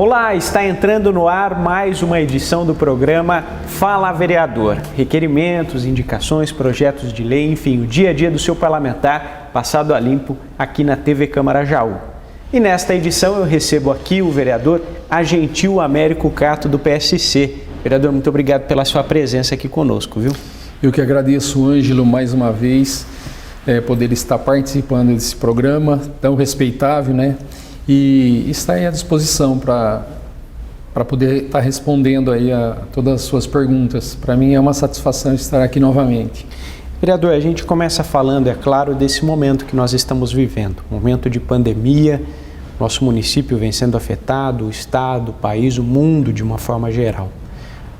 Olá, está entrando no ar mais uma edição do programa Fala Vereador. Requerimentos, indicações, projetos de lei, enfim, o dia a dia do seu parlamentar passado a limpo aqui na TV Câmara Jaú. E nesta edição eu recebo aqui o vereador Agentil Américo Cato do PSC. Vereador, muito obrigado pela sua presença aqui conosco, viu? Eu que agradeço, Ângelo, mais uma vez, poder estar participando desse programa tão respeitável, né? E está aí à disposição para poder estar respondendo aí a todas as suas perguntas. Para mim é uma satisfação estar aqui novamente. Vereador, a gente começa falando, é claro, desse momento que nós estamos vivendo, momento de pandemia, nosso município vem sendo afetado, o estado, o país, o mundo de uma forma geral.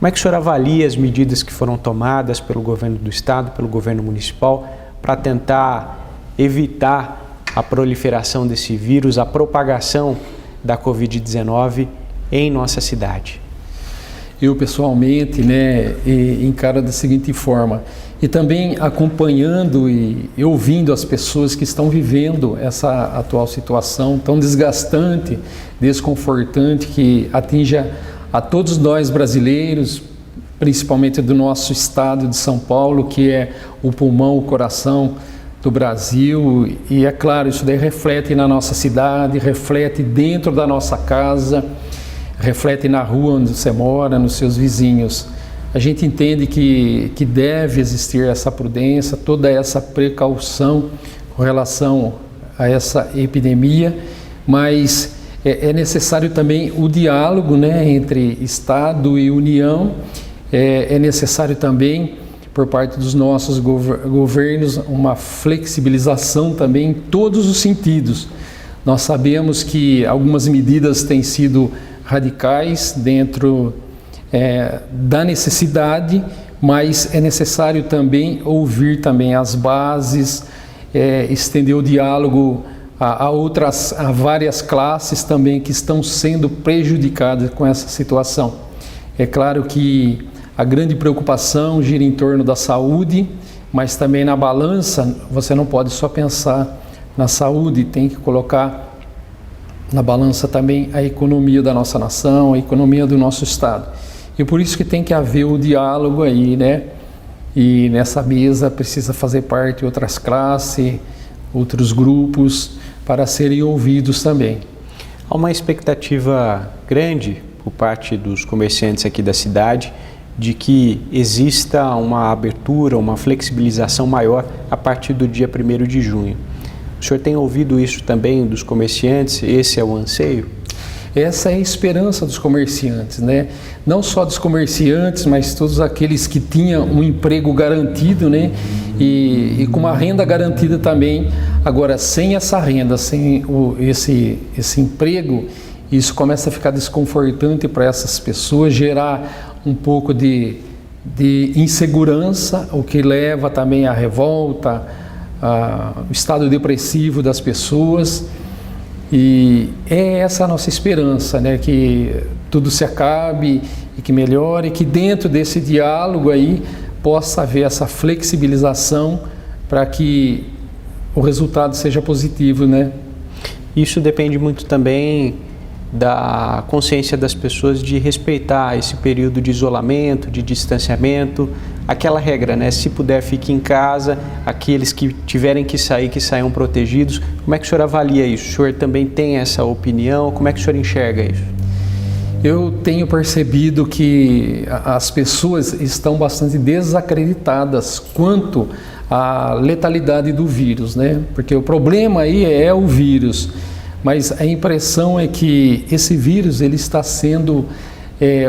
Como é que o senhor avalia as medidas que foram tomadas pelo governo do estado, pelo governo municipal, para tentar evitar a proliferação desse vírus, a propagação da Covid-19 em nossa cidade? Eu pessoalmente, encaro da seguinte forma, e também acompanhando e ouvindo as pessoas que estão vivendo essa atual situação tão desgastante, desconfortante, que atinge a todos nós brasileiros, principalmente do nosso estado de São Paulo, que é o pulmão, o coração do Brasil, e é claro, isso daí reflete na nossa cidade, reflete dentro da nossa casa, reflete na rua onde você mora, nos seus vizinhos. A gente entende que deve existir essa prudência, toda essa precaução com relação a essa epidemia, mas é necessário também o diálogo, entre Estado e União, é necessário também por parte dos nossos governos uma flexibilização também em todos os sentidos. Nós sabemos que algumas medidas têm sido radicais dentro da necessidade, mas é necessário também ouvir também as bases, estender o diálogo a várias classes também que estão sendo prejudicadas com essa situação. É claro que a grande preocupação gira em torno da saúde, mas também na balança você não pode só pensar na saúde, tem que colocar na balança também a economia da nossa nação, a economia do nosso estado. E por isso que tem que haver o diálogo aí, E nessa mesa precisa fazer parte outras classes, outros grupos, para serem ouvidos também. Há uma expectativa grande por parte dos comerciantes aqui da cidade de que exista uma abertura, uma flexibilização maior a partir do dia 1º de junho. O senhor tem ouvido isso também dos comerciantes? Esse é o anseio? Essa é a esperança dos comerciantes, Não só dos comerciantes, mas todos aqueles que tinham um emprego garantido, E com uma renda garantida também. Agora, sem essa renda, sem esse emprego, isso começa a ficar desconfortante para essas pessoas, gerar um pouco de insegurança, o que leva também à revolta, ao estado depressivo das pessoas. E é essa a nossa esperança, que tudo se acabe e que melhore, que dentro desse diálogo aí possa haver essa flexibilização para que o resultado seja positivo, Isso depende muito também da consciência das pessoas de respeitar esse período de isolamento, de distanciamento, aquela regra, se puder fique em casa, aqueles que tiverem que saiam protegidos. Como é que o senhor avalia isso? O senhor também tem essa opinião? Como é que o senhor enxerga isso? Eu tenho percebido que as pessoas estão bastante desacreditadas quanto à letalidade do vírus, Porque o problema aí é o vírus. Mas a impressão é que esse vírus ele está sendo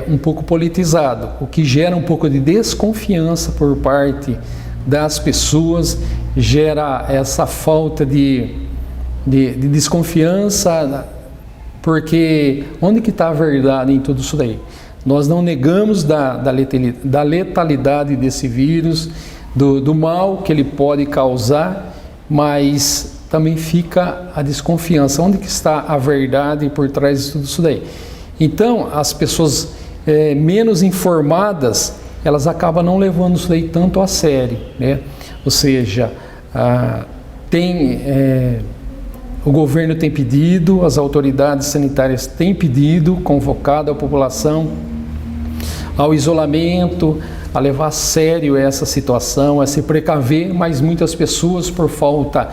um pouco politizado, o que gera um pouco de desconfiança por parte das pessoas, gera essa falta de desconfiança, porque onde que está a verdade em tudo isso daí? Nós não negamos da letalidade desse vírus, do mal que ele pode causar, mas também fica a desconfiança. Onde que está a verdade por trás de tudo isso daí? Então, as pessoas menos informadas, elas acabam não levando isso daí tanto a sério, Ou seja, tem o governo tem pedido, as autoridades sanitárias têm pedido, convocado a população ao isolamento, a levar a sério essa situação, a se precaver, mas muitas pessoas, por falta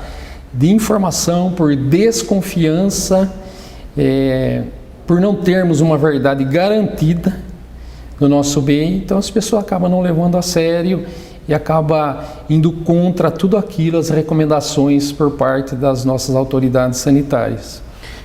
de informação, por desconfiança, por não termos uma verdade garantida no nosso bem, então as pessoas acabam não levando a sério e acaba indo contra tudo aquilo, as recomendações por parte das nossas autoridades sanitárias.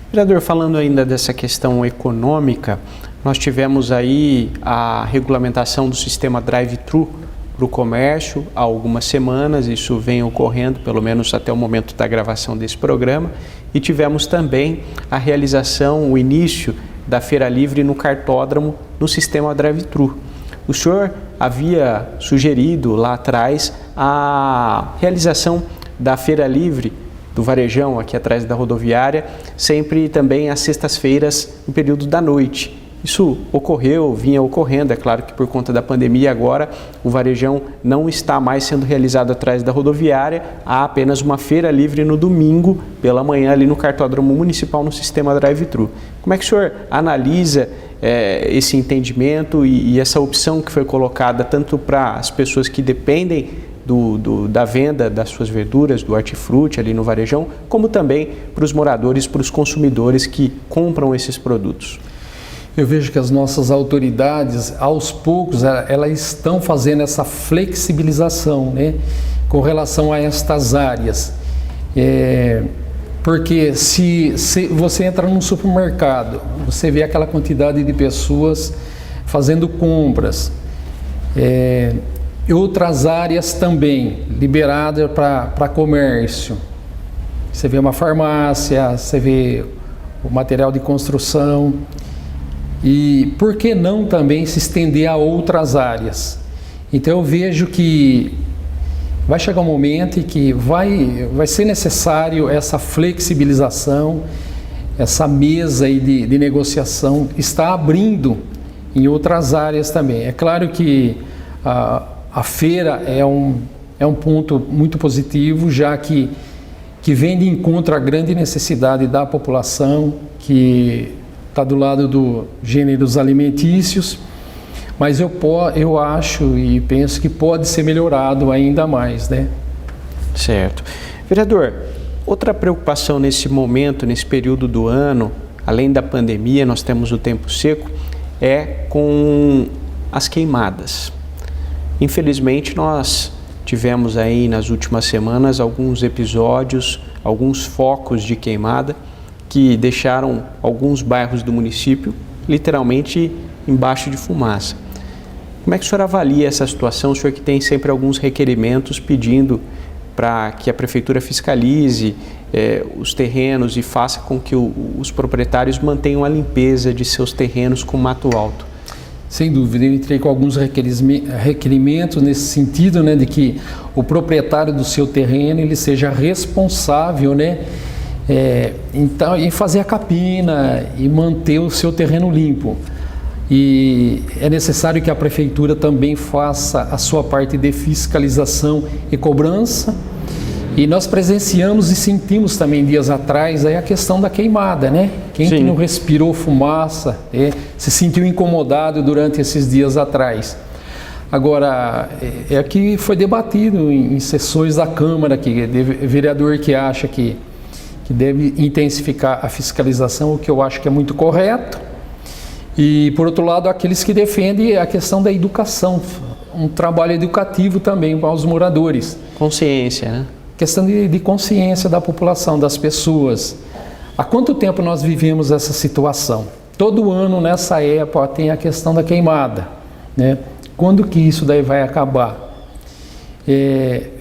Vereador, falando ainda dessa questão econômica, nós tivemos aí a regulamentação do sistema drive-thru para o comércio há algumas semanas, isso vem ocorrendo pelo menos até o momento da gravação desse programa, e tivemos também a realização, o início da Feira Livre no cartódromo no sistema drive-thru. O senhor havia sugerido lá atrás a realização da Feira Livre do Varejão, aqui atrás da rodoviária, sempre também às sextas-feiras, no período da noite. Isso ocorreu, vinha ocorrendo, é claro que por conta da pandemia agora o Varejão não está mais sendo realizado atrás da rodoviária, há apenas uma Feira Livre no domingo pela manhã ali no cartódromo municipal no sistema drive-thru. Como é que o senhor analisa esse entendimento e essa opção que foi colocada tanto para as pessoas que dependem da venda das suas verduras, do hortifruti ali no Varejão, como também para os moradores, para os consumidores que compram esses produtos? Eu vejo que as nossas autoridades, aos poucos, elas estão fazendo essa flexibilização, né, com relação a estas áreas. Porque se você entra num supermercado, você vê aquela quantidade de pessoas fazendo compras, e outras áreas também liberadas para comércio. Você vê uma farmácia, você vê o material de construção. E por que não também se estender a outras áreas? Então eu vejo que vai chegar um momento em que vai ser necessário essa flexibilização, essa mesa aí de negociação está abrindo em outras áreas também. É claro que a feira é um ponto muito positivo, já que vem de encontro à grande necessidade da população, que está do lado do gêneros alimentícios, mas eu acho e penso que pode ser melhorado ainda mais, né? Certo. Vereador, outra preocupação nesse momento, nesse período do ano, além da pandemia, nós temos o tempo seco, é com as queimadas. Infelizmente, nós tivemos aí nas últimas semanas alguns episódios, alguns focos de queimada que deixaram alguns bairros do município literalmente embaixo de fumaça. Como é que o senhor avalia essa situação? O senhor que tem sempre alguns requerimentos pedindo para que a prefeitura fiscalize os terrenos e faça com que os proprietários mantenham a limpeza de seus terrenos com mato alto. Sem dúvida, eu entrei com alguns requerimentos nesse sentido, né, de que o proprietário do seu terreno ele seja responsável, né, então, em fazer a capina e manter o seu terreno limpo. E é necessário que a prefeitura também faça a sua parte de fiscalização e cobrança. E nós presenciamos e sentimos também dias atrás aí a questão da queimada, né? Quem que não respirou fumaça, se sentiu incomodado durante esses dias atrás. Agora, que foi debatido em sessões da Câmara, que vereador que acha que deve intensificar a fiscalização, o que eu acho que é muito correto. E, por outro lado, aqueles que defendem a questão da educação, um trabalho educativo também para os moradores. Consciência, né? Questão de consciência da população, das pessoas. Há quanto tempo nós vivemos essa situação? Todo ano, nessa época, tem a questão da queimada, né? Quando que isso daí vai acabar?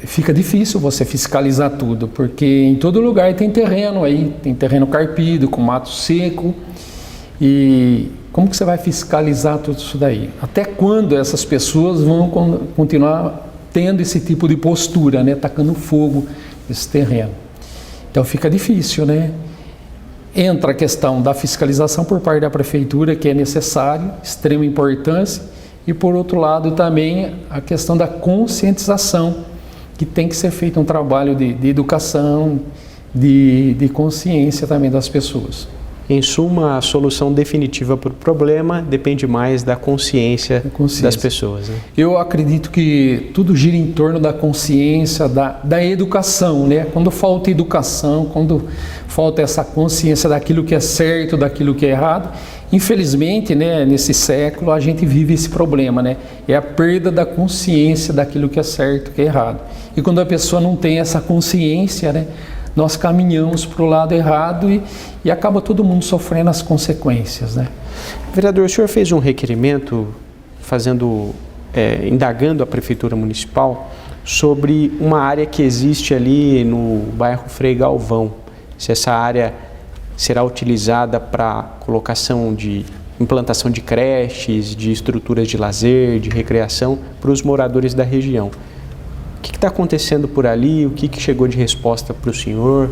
Fica difícil você fiscalizar tudo, porque em todo lugar tem terreno aí, tem terreno carpido, com mato seco, e como que você vai fiscalizar tudo isso daí? Até quando essas pessoas vão continuar tendo esse tipo de postura, né, tacando fogo nesse terreno? Então fica difícil, né? Entra a questão da fiscalização por parte da prefeitura, que é necessário, extrema importância, e por outro lado também a questão da conscientização, que tem que ser feito um trabalho de educação, de consciência também das pessoas. Em suma, a solução definitiva para o problema depende mais da consciência das pessoas, né? Eu acredito que tudo gira em torno da consciência, da educação, né? Quando falta educação, quando falta essa consciência daquilo que é certo, daquilo que é errado, infelizmente, né, nesse século a gente vive esse problema, né? É a perda da consciência daquilo que é certo, que é errado. E quando a pessoa não tem essa consciência, né, nós caminhamos para o lado errado e acaba todo mundo sofrendo as consequências, né? Vereador, o senhor fez um requerimento indagando a Prefeitura Municipal sobre uma área que existe ali no bairro Frei Galvão. Se essa área será utilizada para implantação de creches, de estruturas de lazer, de recreação para os moradores da região. O que está acontecendo por ali? O que chegou de resposta para o senhor?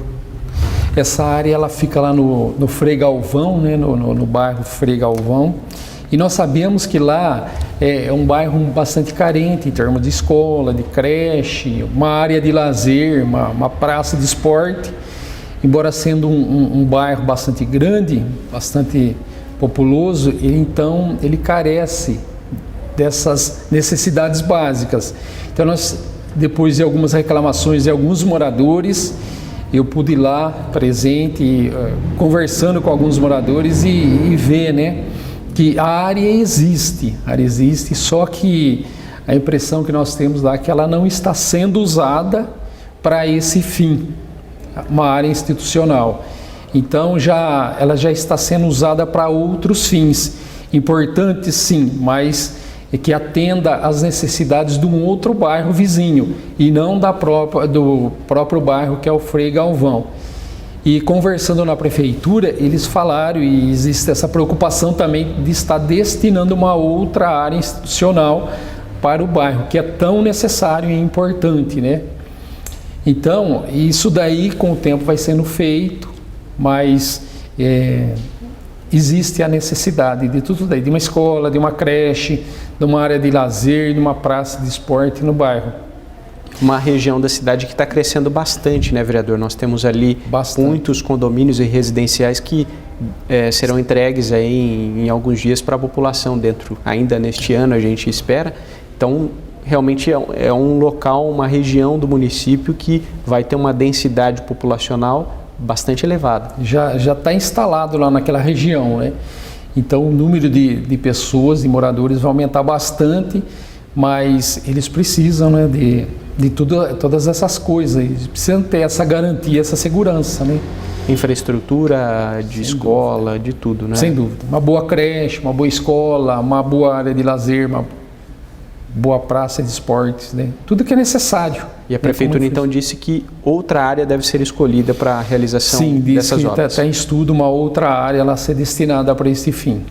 Essa área ela fica lá no Frei Galvão, né, no bairro Frei Galvão, e nós sabemos que lá é um bairro bastante carente em termos de escola, de creche, uma área de lazer, uma praça de esporte. Embora sendo um bairro bastante grande, bastante populoso, ele carece dessas necessidades básicas. Então depois de algumas reclamações de alguns moradores, eu pude ir lá presente, conversando com alguns moradores e ver, né, que a área existe, só que a impressão que nós temos lá é que ela não está sendo usada para esse fim, uma área institucional. Então ela já está sendo usada para outros fins, importantes sim, mas que atenda às necessidades de um outro bairro vizinho e não do próprio bairro que é o Frei Galvão. E conversando na prefeitura, eles falaram, e existe essa preocupação também de estar destinando uma outra área institucional para o bairro, que é tão necessário e importante, né? Então, isso daí com o tempo vai sendo feito, mas existe a necessidade de tudo daí, de uma escola, de uma creche, de uma área de lazer, de uma praça de esporte no bairro. Uma região da cidade que está crescendo bastante, né, vereador? Nós temos ali muitos condomínios e residenciais que serão entregues aí em alguns dias para a população ainda neste ano, a gente espera. Então, realmente é um local, uma região do município que vai ter uma densidade populacional bastante elevada. Já está instalado lá naquela região, né? Então o número de pessoas, de moradores vai aumentar bastante, mas eles precisam, né, de todas essas coisas, eles precisam ter essa garantia, essa segurança, né? Infraestrutura de escola, de tudo, né? Sem dúvida. Uma boa creche, uma boa escola, uma boa área de lazer, uma boa praça de esportes, né? Tudo que é necessário. E a prefeitura então disse que outra área deve ser escolhida para a realização dessas obras. Sim, está em estudo uma outra área lá ser destinada para esse fim.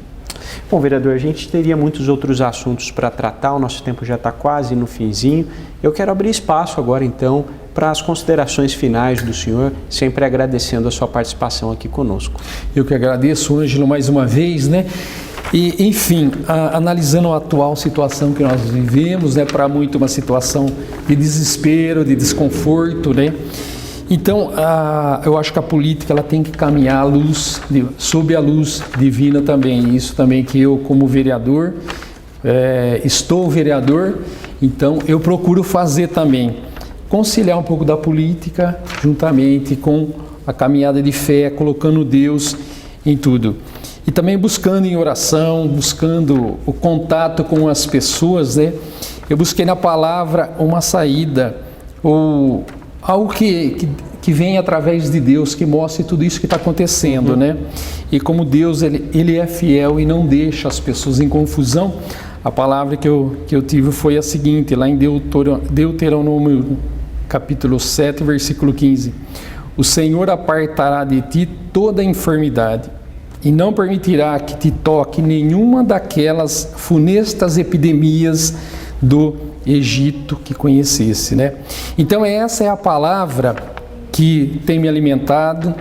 Bom, vereador, a gente teria muitos outros assuntos para tratar, o nosso tempo já está quase no finzinho. Eu quero abrir espaço agora então para as considerações finais do senhor, sempre agradecendo a sua participação aqui conosco. Eu que agradeço, Ângelo, mais uma vez, né? E, enfim, analisando a atual situação que nós vivemos, né, para muito uma situação de desespero, de desconforto, né? Então, eu acho que a política ela tem que caminhar sob a luz divina também. Isso também que eu, como vereador, estou vereador, então eu procuro fazer também. Conciliar um pouco da política juntamente com a caminhada de fé, colocando Deus em tudo. E também buscando em oração, buscando o contato com as pessoas, né? Eu busquei na palavra uma saída, ou algo que vem através de Deus, que mostre tudo isso que está acontecendo, né? E como Deus, ele é fiel e não deixa as pessoas em confusão, a palavra que eu tive foi a seguinte, lá em Deuteronômio, capítulo 7, versículo 15. O Senhor apartará de ti toda enfermidade, e não permitirá que te toque nenhuma daquelas funestas epidemias do Egito que conhecesse, né? Então essa é a palavra que tem me alimentado,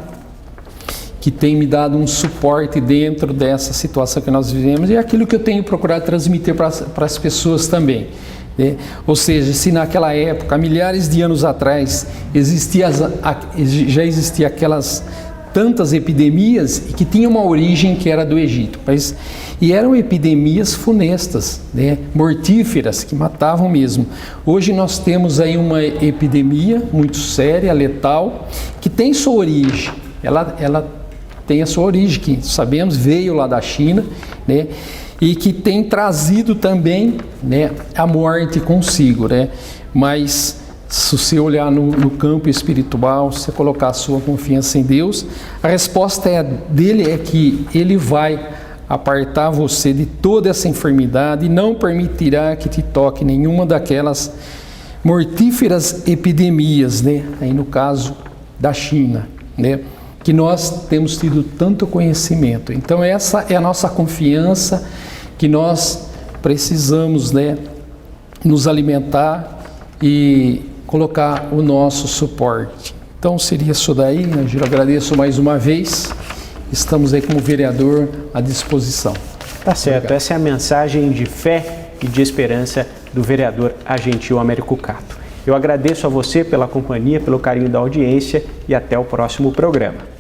que tem me dado um suporte dentro dessa situação que nós vivemos, e é aquilo que eu tenho procurado transmitir para as pessoas também. né? Ou seja, se naquela época, milhares de anos atrás, já existia aquelas tantas epidemias e que tinham uma origem que era do Egito, e eram epidemias funestas, né? Mortíferas, que matavam mesmo. Hoje nós temos aí uma epidemia muito séria, letal, que tem sua origem, ela tem a sua origem, que sabemos, veio lá da China, né? E que tem trazido também, né, a morte consigo, né? Mas se você olhar no campo espiritual, se você colocar a sua confiança em Deus, a resposta dele é que Ele vai apartar você de toda essa enfermidade e não permitirá que te toque nenhuma daquelas mortíferas epidemias, né? Aí no caso da China, né? Que nós temos tido tanto conhecimento. Então essa é a nossa confiança, que nós precisamos, né, nos alimentar e colocar o nosso suporte. Então seria isso daí, Angelo. Agradeço mais uma vez. Estamos aí como vereador à disposição. Tá certo. Obrigado. Essa é a mensagem de fé e de esperança do vereador Argentil Américo Catto. Eu agradeço a você pela companhia, pelo carinho da audiência e até o próximo programa.